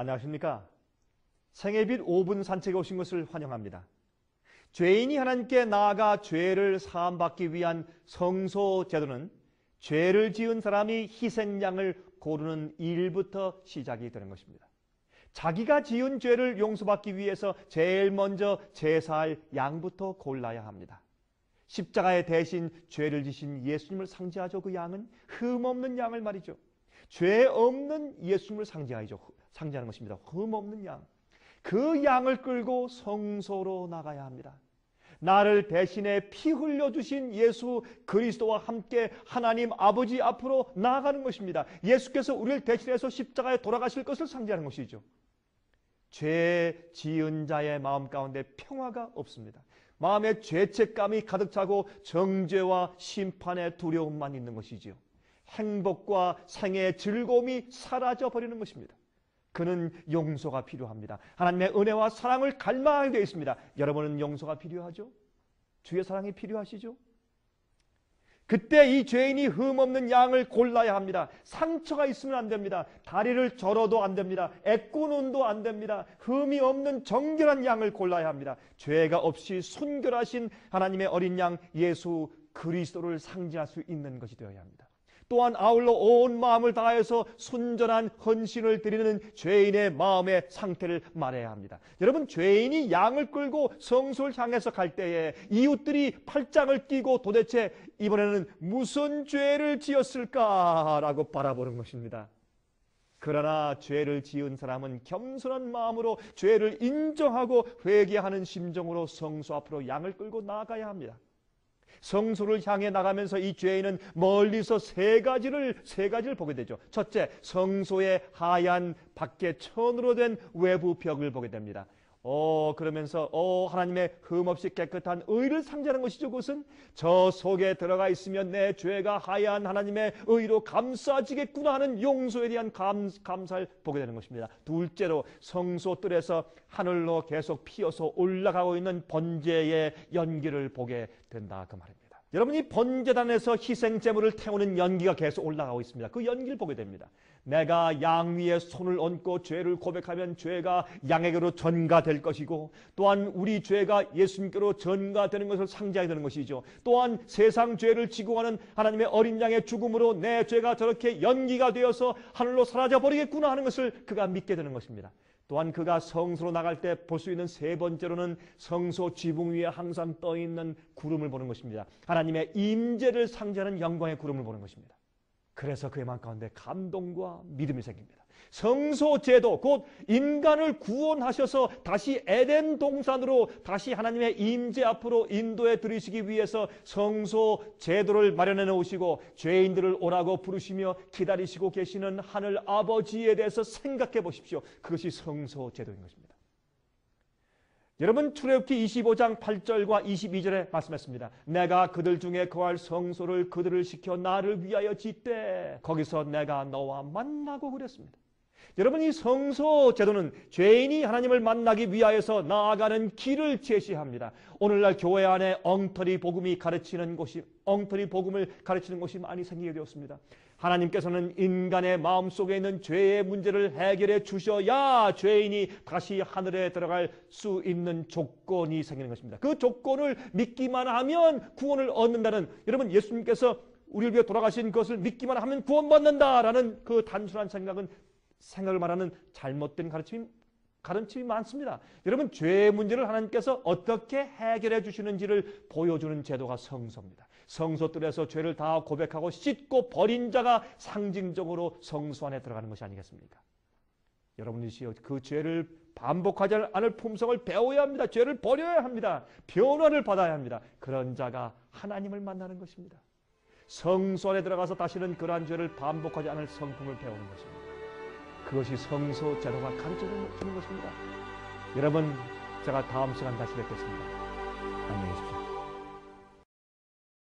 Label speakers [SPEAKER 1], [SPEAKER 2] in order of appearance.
[SPEAKER 1] 안녕하십니까? 생애빛 5분 산책에 오신 것을 환영합니다. 죄인이 하나님께 나아가 죄를 사함받기 위한 성소 제도는 죄를 지은 사람이 희생양을 고르는 일부터 시작이 되는 것입니다. 자기가 지은 죄를 용서받기 위해서 제일 먼저 제사할 양부터 골라야 합니다. 십자가에 대신 죄를 지신 예수님을 상징하죠. 그 양은 흠없는 양을 말이죠. 죄 없는 예수님을 상징하는 것입니다. 흠없는 양. 그 양을 끌고 성소로 나가야 합니다. 나를 대신에 피 흘려주신 예수 그리스도와 함께 하나님 아버지 앞으로 나아가는 것입니다. 예수께서 우리를 대신해서 십자가에 돌아가실 것을 상징하는 것이죠. 죄 지은 자의 마음 가운데 평화가 없습니다. 마음에 죄책감이 가득 차고 정죄와 심판의 두려움만 있는 것이지요. 행복과 생애의 즐거움이 사라져 버리는 것입니다. 그는 용서가 필요합니다. 하나님의 은혜와 사랑을 갈망하게 되어 있습니다. 여러분은 용서가 필요하죠? 주의 사랑이 필요하시죠? 그때 이 죄인이 흠없는 양을 골라야 합니다. 상처가 있으면 안 됩니다. 다리를 절어도 안 됩니다. 애꾸눈도 안 됩니다. 흠이 없는 정결한 양을 골라야 합니다. 죄가 없이 순결하신 하나님의 어린 양 예수 그리스도를 상징할 수 있는 것이 되어야 합니다. 또한 아울러 온 마음을 다해서 순전한 헌신을 드리는 죄인의 마음의 상태를 말해야 합니다. 여러분, 죄인이 양을 끌고 성소를 향해서 갈 때에 이웃들이 팔짱을 끼고 도대체 이번에는 무슨 죄를 지었을까라고 바라보는 것입니다. 그러나 죄를 지은 사람은 겸손한 마음으로 죄를 인정하고 회개하는 심정으로 성소 앞으로 양을 끌고 나아가야 합니다. 성소를 향해 나가면서 이 죄인은 멀리서 세 가지를 보게 되죠. 첫째, 성소의 하얀 밖에 천으로 된 외부 벽을 보게 됩니다. 그러면서 하나님의 흠없이 깨끗한 의를 상징하는 것이죠. 그것은 저 속에 들어가 있으면 내 죄가 하얀 하나님의 의로 감싸지겠구나 하는 용서에 대한 감사를 보게 되는 것입니다. 둘째로, 성소 뜰에서 하늘로 계속 피어서 올라가고 있는 번제의 연기를 보게 된다, 그 말입니다. 여러분이 번제단에서 희생 제물을 태우는 연기가 계속 올라가고 있습니다. 그 연기를 보게 됩니다. 내가 양 위에 손을 얹고 죄를 고백하면 죄가 양에게로 전가될 것이고, 또한 우리 죄가 예수님께로 전가되는 것을 상징하게 되는 것이죠. 또한 세상 죄를 지고 가는 하나님의 어린 양의 죽음으로 내 죄가 저렇게 연기가 되어서 하늘로 사라져 버리겠구나 하는 것을 그가 믿게 되는 것입니다. 또한 그가 성소로 나갈 때 볼 수 있는 세 번째로는 성소 지붕 위에 항상 떠 있는 구름을 보는 것입니다. 하나님의 임재를 상징하는 영광의 구름을 보는 것입니다. 그래서 그의 마음 가운데 감동과 믿음이 생깁니다. 성소 제도, 곧 인간을 구원하셔서 다시 에덴 동산으로 다시 하나님의 임재 앞으로 인도해 들이시기 위해서 성소 제도를 마련해 놓으시고 죄인들을 오라고 부르시며 기다리시고 계시는 하늘 아버지에 대해서 생각해 보십시오. 그것이 성소 제도인 것입니다. 여러분, 출애굽기 25장 8절과 22절에 말씀했습니다. 내가 그들 중에 거할 성소를 그들을 시켜 나를 위하여 짓되 거기서 내가 너와 만나고 그랬습니다. 여러분, 이 성소 제도는 죄인이 하나님을 만나기 위하여서 나아가는 길을 제시합니다. 오늘날 교회 안에 엉터리 복음을 가르치는 곳이 많이 생기게 되었습니다. 하나님께서는 인간의 마음속에 있는 죄의 문제를 해결해 주셔야 죄인이 다시 하늘에 들어갈 수 있는 조건이 생기는 것입니다. 그 조건을 믿기만 하면 구원을 얻는다는, 여러분, 예수님께서 우리를 위해 돌아가신 것을 믿기만 하면 구원받는다라는 그 단순한 생각을 말하는 잘못된 가르침이 많습니다. 여러분, 죄의 문제를 하나님께서 어떻게 해결해 주시는지를 보여주는 제도가 성소입니다. 성소뜰에서 죄를 다 고백하고 씻고 버린 자가 상징적으로 성소 안에 들어가는 것이 아니겠습니까? 여러분이 그 죄를 반복하지 않을 품성을 배워야 합니다. 죄를 버려야 합니다. 변화를 받아야 합니다. 그런 자가 하나님을 만나는 것입니다. 성소 안에 들어가서 다시는 그러한 죄를 반복하지 않을 성품을 배우는 것입니다. 그것이 성소 제도가 가르쳐주는 것입니다. 여러분, 제가 다음 시간 다시 뵙겠습니다. 안녕히 계십시오.